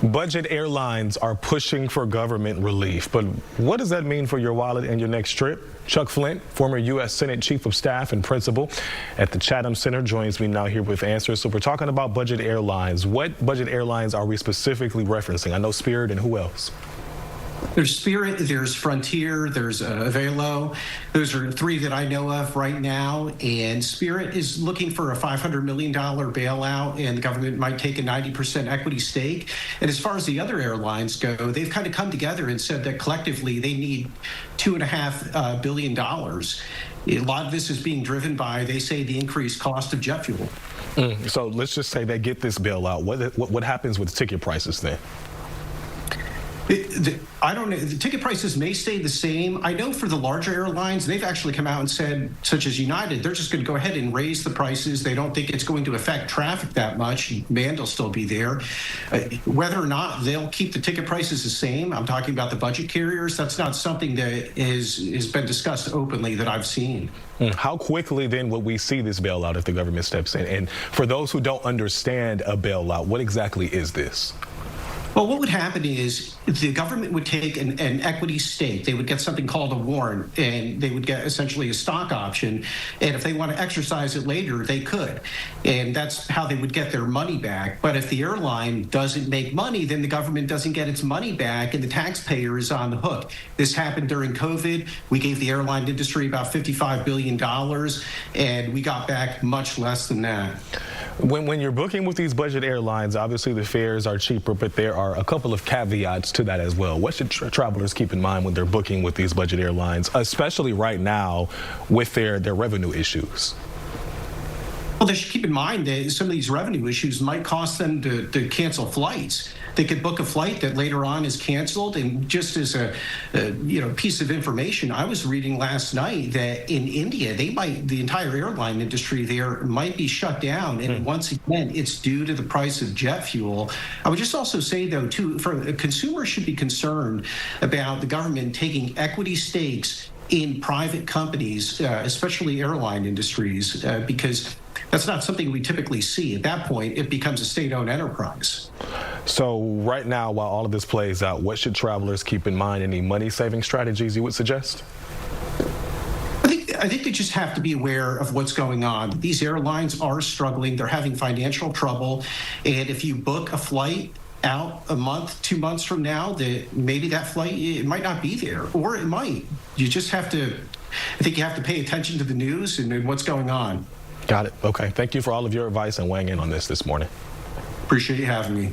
Budget airlines are pushing for government relief, but what does that mean for your wallet and your next trip? Chuck Flint, former U.S. Senate Chief of Staff and Principal at the Chatham Center, joins me now here with answers. So we're talking about budget airlines. What budget airlines are we specifically referencing? I know Spirit, and who else? There's Spirit, there's Frontier, there's Avelo. Those are three that I know of right now. And Spirit is looking for a $500 million bailout, and the government might take a 90% equity stake. And as far as the other airlines go, they've kind of come together and said that collectively they need $2.5 billion. A lot of this is being driven by, they say, the increased cost of jet fuel. So let's just say they get this bailout. What happens with ticket prices then? I don't know. The ticket prices may stay the same. I know for the larger airlines, they've actually come out and said, such as United, they're just going to go ahead and raise the prices. They don't think it's going to affect traffic that much. Demand will still be there. Whether or not they'll keep the ticket prices the same, I'm talking about the budget carriers, that's not something that has been discussed openly that I've seen. How quickly then will we see this bailout if the government steps in? And for those who don't understand a bailout, what exactly is this? Well, what would happen is the government would take an equity stake. They would get something called a warrant, and they would get essentially a stock option. And if they want to exercise it later, they could. And that's how they would get their money back. But if the airline doesn't make money, then the government doesn't get its money back, and the taxpayer is on the hook. This happened during COVID. We gave the airline industry about $55 billion, and we got back much less than that. When you're booking with these budget airlines, obviously the fares are cheaper, but there are a couple of caveats to that as well. What should travelers keep in mind when they're booking with these budget airlines, especially right now with their revenue issues? Well, they should keep in mind that some of these revenue issues might cost them to cancel flights. They could book a flight that later on is canceled. And just as a piece of information, I was reading last night that in India, the entire airline industry there might be shut down. And once again, it's due to the price of jet fuel. I would just also say, though, too, consumers should be concerned about the government taking equity stakes in private companies, especially airline industries, because that's not something we typically see. At that point, it becomes a state-owned enterprise. So right now, while all of this plays out, what should travelers keep in mind? Any money-saving strategies you would suggest? I think they just have to be aware of what's going on. These airlines are struggling. They're having financial trouble. And if you book a flight out a month, 2 months from now, maybe that flight, it might not be there, or it might. You just have to, I think you have to pay attention to the news and what's going on. Got it. Okay. Thank you for all of your advice and weighing in on this morning. Appreciate you having me.